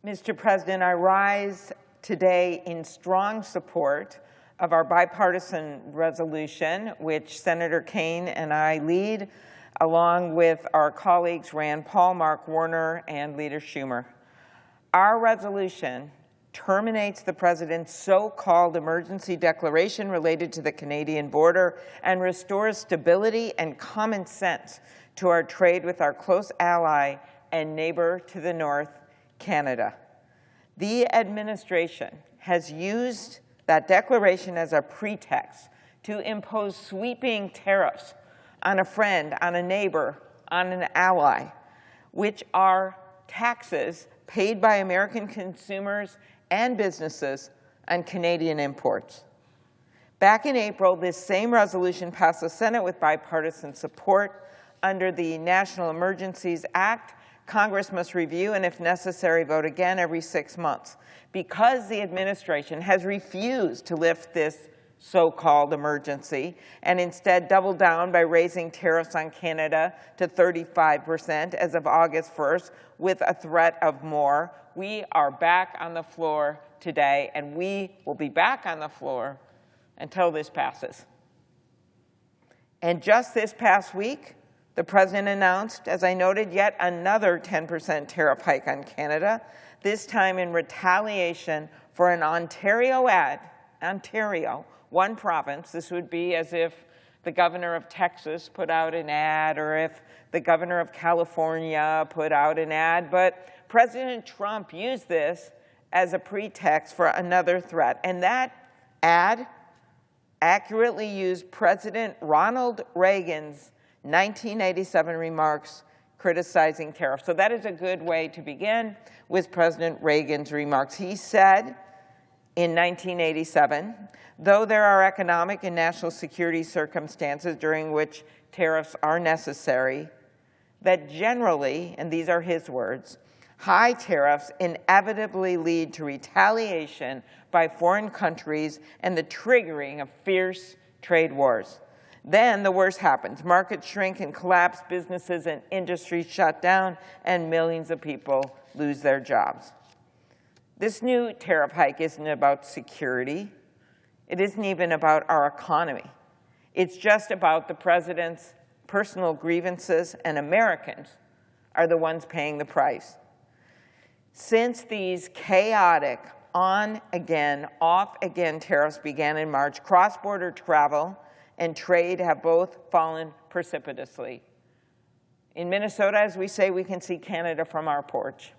Mr. President, I rise today in strong support of our bipartisan resolution, which Senator Kaine and I lead, along with our colleagues Rand Paul, Mark Warner, and Leader Schumer. Our resolution terminates the President's so-called emergency declaration related to the Canadian border and restores stability and common sense to our trade with our close ally and neighbor to the north, Canada. The administration has used that declaration as a pretext to impose sweeping tariffs on a friend, on a neighbor, on an ally, which are taxes paid by American consumers and businesses on Canadian imports. Back in April, this same resolution passed the Senate with bipartisan support. Under the National Emergencies Act, Congress must review and, if necessary, vote again every 6 months. Because the administration has refused to lift this so-called emergency and instead doubled down by raising tariffs on Canada to 35% as of August 1st with a threat of more, we are back on the floor today, and we will be back on the floor until this passes. And just this past week, the President announced, as I noted, yet another 10% tariff hike on Canada, this time in retaliation for an Ontario ad. Ontario, one province. This would be as if the governor of Texas put out an ad or if the governor of California put out an ad. But President Trump used this as a pretext for another threat. And that ad accurately used President Ronald Reagan's 1987 remarks criticizing tariffs. So that is a good way to begin with President Reagan's remarks. He said in 1987, though there are economic and national security circumstances during which tariffs are necessary, that generally, and these are his words, high tariffs inevitably lead to retaliation by foreign countries and the triggering of fierce trade wars. Then the worst happens. Markets shrink and collapse, businesses and industries shut down, and millions of people lose their jobs. This new tariff hike isn't about security. It isn't even about our economy. It's just about the President's personal grievances, and Americans are the ones paying the price. Since these chaotic on-again, off-again tariffs began in March, cross-border travel and trade have both fallen precipitously. In Minnesota, as we say, we can see Canada from our porch.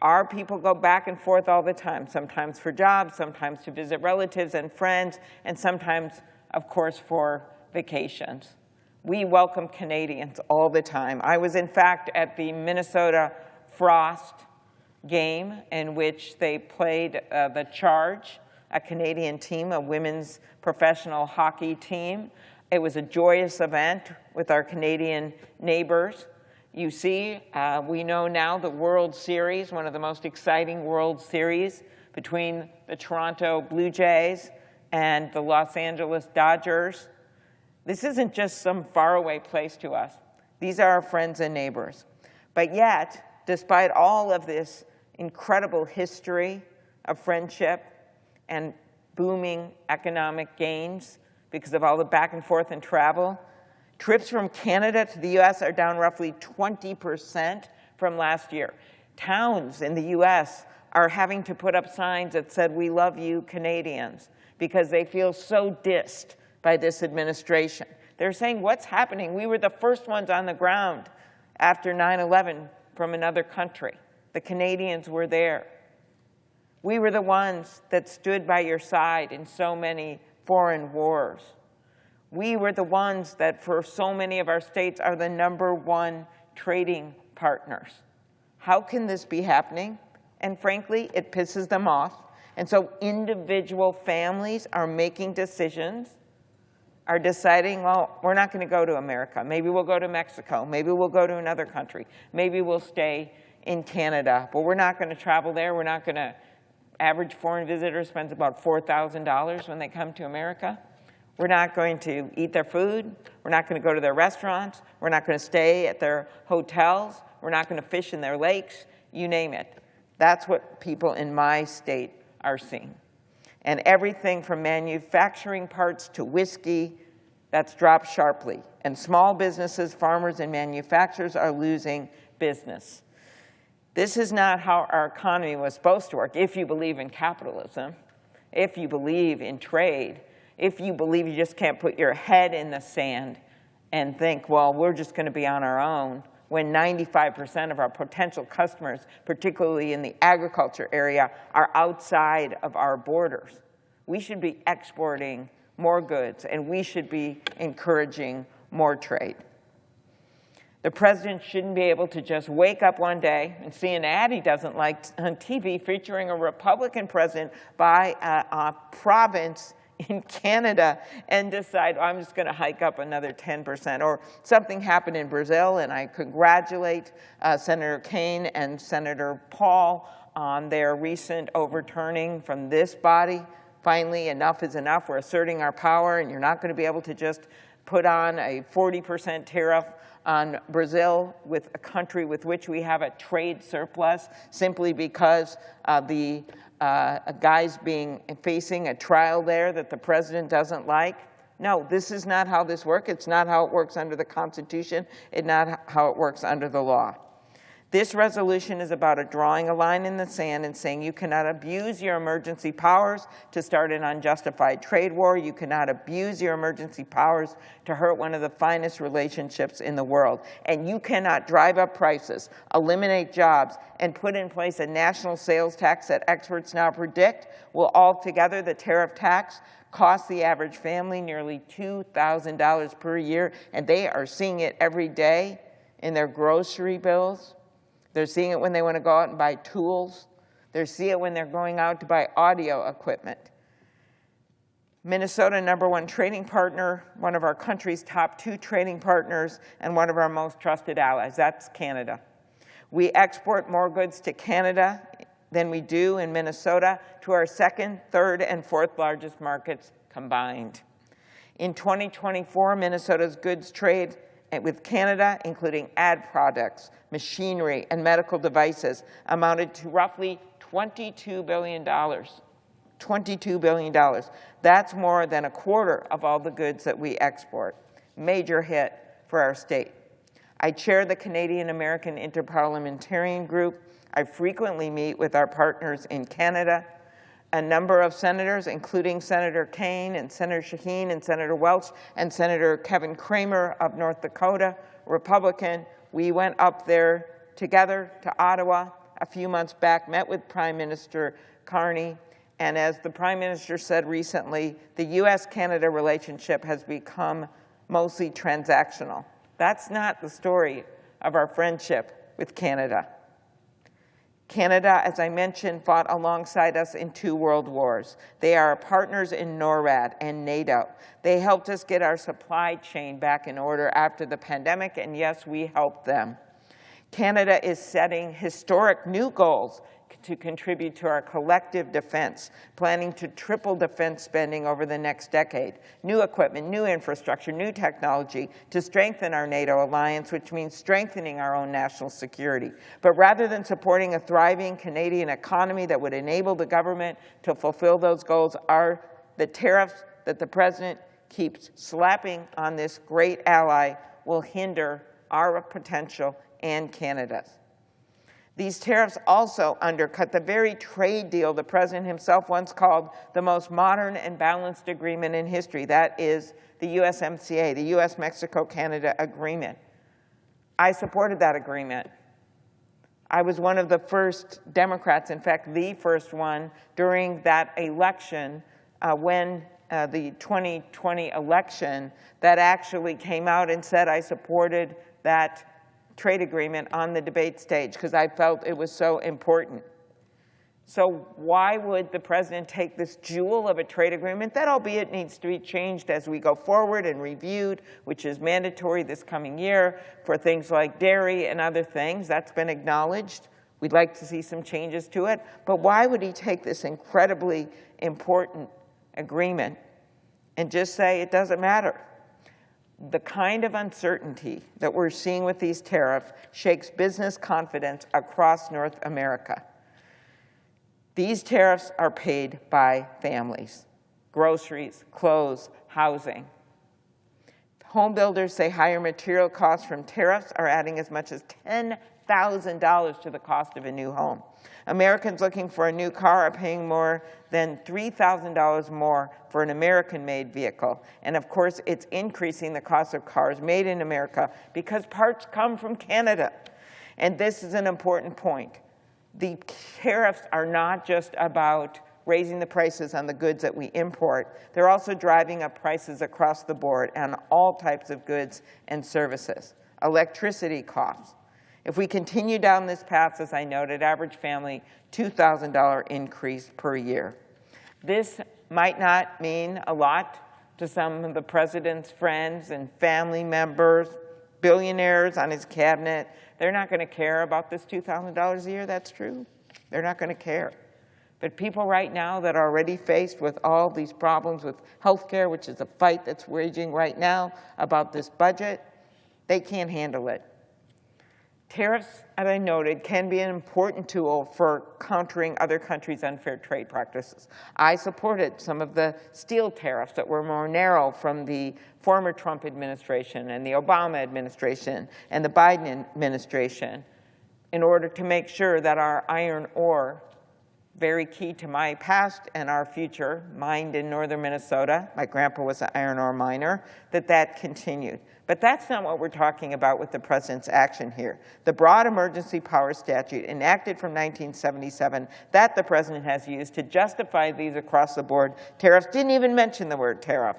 Our people go back and forth all the time, sometimes for jobs, sometimes to visit relatives and friends, and sometimes, of course, for vacations. We welcome Canadians all the time. I was, in fact, at the Minnesota Frost game in which they played the Charge, a Canadian team, a women's professional hockey team. It was a joyous event with our Canadian neighbors. You see, we know now the World Series, one of the most exciting World Series between the Toronto Blue Jays and the Los Angeles Dodgers. This isn't just some faraway place to us. These are our friends and neighbors. But yet, despite all of this incredible history of friendship and booming economic gains because of all the back and forth and travel, trips from Canada to the U.S. are down roughly 20% from last year. Towns in the U.S. are having to put up signs that said, "We love you, Canadians," because they feel so dissed by this administration. They're saying, what's happening? We were the first ones on the ground after 9/11 from another country. The Canadians were there. We were the ones that stood by your side in so many foreign wars. We were the ones that, for so many of our states, are the #1 trading partners. How can this be happening? And frankly, it pisses them off. And so individual families are making decisions, are deciding, well, we're not going to go to America. Maybe we'll go to Mexico. Maybe we'll go to another country. Maybe we'll stay in Canada. But we're not going to travel there. We're not going to. Average foreign visitor spends about $4,000 when they come to America. We're not going to eat their food. We're not going to go to their restaurants. We're not going to stay at their hotels. We're not going to fish in their lakes. You name it. That's what people in my state are seeing. And everything from manufacturing parts to whiskey, that's dropped sharply. And small businesses, farmers, and manufacturers are losing business. This is not how our economy was supposed to work. If you believe in capitalism, if you believe in trade, if you believe you just can't put your head in the sand and think, well, we're just going to be on our own, when 95% of our potential customers, particularly in the agriculture area, are outside of our borders. We should be exporting more goods, and we should be encouraging more trade. The president shouldn't be able to just wake up one day and see an ad he doesn't like on TV featuring a Republican president by a province in Canada and decide, oh, I'm just going to hike up another 10%. Or something happened in Brazil, and I congratulate Senator Kaine and Senator Paul on their recent overturning from this body. Finally, enough is enough. We're asserting our power, and you're not going to be able to just put on a 40% tariff on Brazil, with a country with which we have a trade surplus, simply because the guy's facing a trial there that the president doesn't like. No, this is not how this works. It's not how it works under the Constitution. It's not how it works under the law. This resolution is about drawing a line in the sand and saying you cannot abuse your emergency powers to start an unjustified trade war. You cannot abuse your emergency powers to hurt one of the finest relationships in the world. And you cannot drive up prices, eliminate jobs, and put in place a national sales tax that experts now predict will altogether, the tariff tax, cost the average family nearly $2,000 per year. And they are seeing it every day in their grocery bills. They're seeing it when they want to go out and buy tools. They're seeing it when they're going out to buy audio equipment. Minnesota, #1 trading partner, one of our country's top 2 trading partners, and one of our most trusted allies. That's Canada. We export more goods to Canada than we do in Minnesota, to our 2nd, 3rd, and 4th largest markets combined. In 2024, Minnesota's goods trade with Canada, including ag products, machinery, and medical devices, amounted to roughly $22 billion. $22 billion. That's more than a quarter of all the goods that we export. Major hit for our state. I chair the Canadian-American Interparliamentarian Group. I frequently meet with our partners in Canada. A number of senators, including Senator Kaine and Senator Shaheen and Senator Welch and Senator Kevin Cramer of North Dakota, Republican, we went up there together to Ottawa a few months back, met with Prime Minister Carney, and as the Prime Minister said recently, the U.S.-Canada relationship has become mostly transactional. That's not the story of our friendship with Canada. Canada, as I mentioned, fought alongside us in 2 world wars. They are partners in NORAD and NATO. They helped us get our supply chain back in order after the pandemic, and yes, we helped them. Canada is setting historic new goals to contribute to our collective defense, planning to triple defense spending over the next decade. New equipment, new infrastructure, new technology to strengthen our NATO alliance, which means strengthening our own national security. But rather than supporting a thriving Canadian economy that would enable the government to fulfill those goals, are the tariffs that the president keeps slapping on this great ally will hinder our potential and Canada's. These tariffs also undercut the very trade deal the president himself once called the most modern and balanced agreement in history. That is the USMCA, the U.S.-Mexico-Canada agreement. I supported that agreement. I was one of the first Democrats, in fact, the first one, during that election when the 2020 election, that actually came out and said I supported that trade agreement on the debate stage because I felt it was so important. So why would the president take this jewel of a trade agreement that, albeit needs to be changed as we go forward and reviewed, which is mandatory this coming year for things like dairy and other things, that's been acknowledged. We'd like to see some changes to it. But why would he take this incredibly important agreement and just say it doesn't matter? The kind of uncertainty that we're seeing with these tariffs shakes business confidence across North America. These tariffs are paid by families: groceries, clothes, housing. Home builders say higher material costs from tariffs are adding as much as $10,000 to the cost of a new home. Americans looking for a new car are paying more than $3,000 more for an American-made vehicle. And of course, it's increasing the cost of cars made in America because parts come from Canada. And this is an important point. The tariffs are not just about raising the prices on the goods that we import. They're also driving up prices across the board on all types of goods and services. Electricity costs. If we continue down this path, as I noted, average family, $2,000 increase per year. This might not mean a lot to some of the president's friends and family members, billionaires on his cabinet. They're not going to care about this $2,000 a year. That's true. They're not going to care. But people right now that are already faced with all these problems with health care, which is a fight that's raging right now about this budget, they can't handle it. Tariffs, as I noted, can be an important tool for countering other countries' unfair trade practices. I supported some of the steel tariffs that were more narrow from the former Trump administration and the Obama administration and the Biden administration in order to make sure that our iron ore, very key to my past and our future, mined in northern Minnesota, my grandpa was an iron ore miner, that continued. But that's not what we're talking about with the president's action here. The broad emergency power statute enacted from 1977 that the president has used to justify these across the board tariffs didn't even mention the word tariff.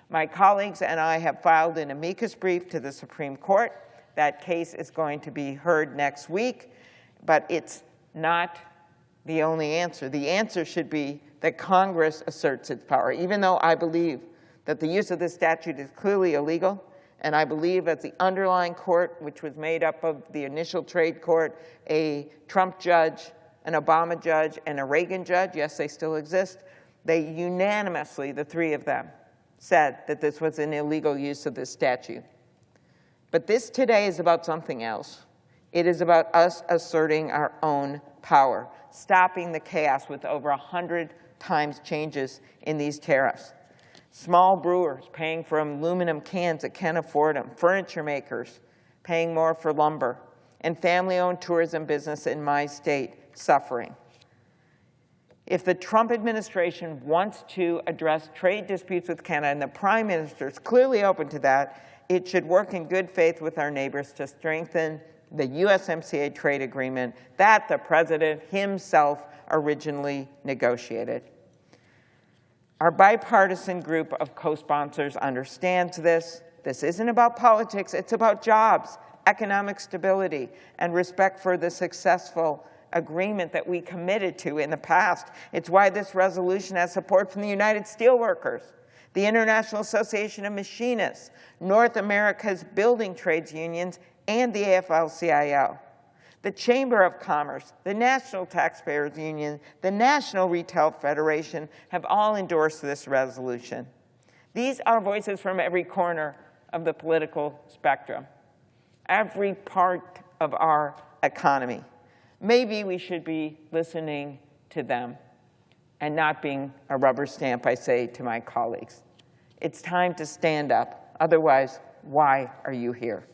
My colleagues and I have filed an amicus brief to the Supreme Court. That case is going to be heard next week, but it's not the only answer. The answer should be that Congress asserts its power, even though I believe that the use of this statute is clearly illegal. And I believe as the underlying court, which was made up of the initial trade court, a Trump judge, an Obama judge, and a Reagan judge, yes, they still exist, they unanimously, the three of them, said that this was an illegal use of this statute. But this today is about something else. It is about us asserting our own power, stopping the chaos with over 100 times changes in these tariffs. Small brewers paying for aluminum cans that can't afford them, furniture makers paying more for lumber, and family-owned tourism business in my state suffering. If the Trump administration wants to address trade disputes with Canada, and the Prime Minister is clearly open to that, it should work in good faith with our neighbors to strengthen the USMCA trade agreement that the president himself originally negotiated. Our bipartisan group of co-sponsors understands this. This isn't about politics, it's about jobs, economic stability, and respect for the successful agreement that we committed to in the past. It's why this resolution has support from the United Steelworkers, the International Association of Machinists, North America's building trades unions, and the AFL-CIO. The Chamber of Commerce, the National Taxpayers Union, the National Retail Federation have all endorsed this resolution. These are voices from every corner of the political spectrum, every part of our economy. Maybe we should be listening to them and not being a rubber stamp, I say to my colleagues. It's time to stand up. Otherwise, why are you here?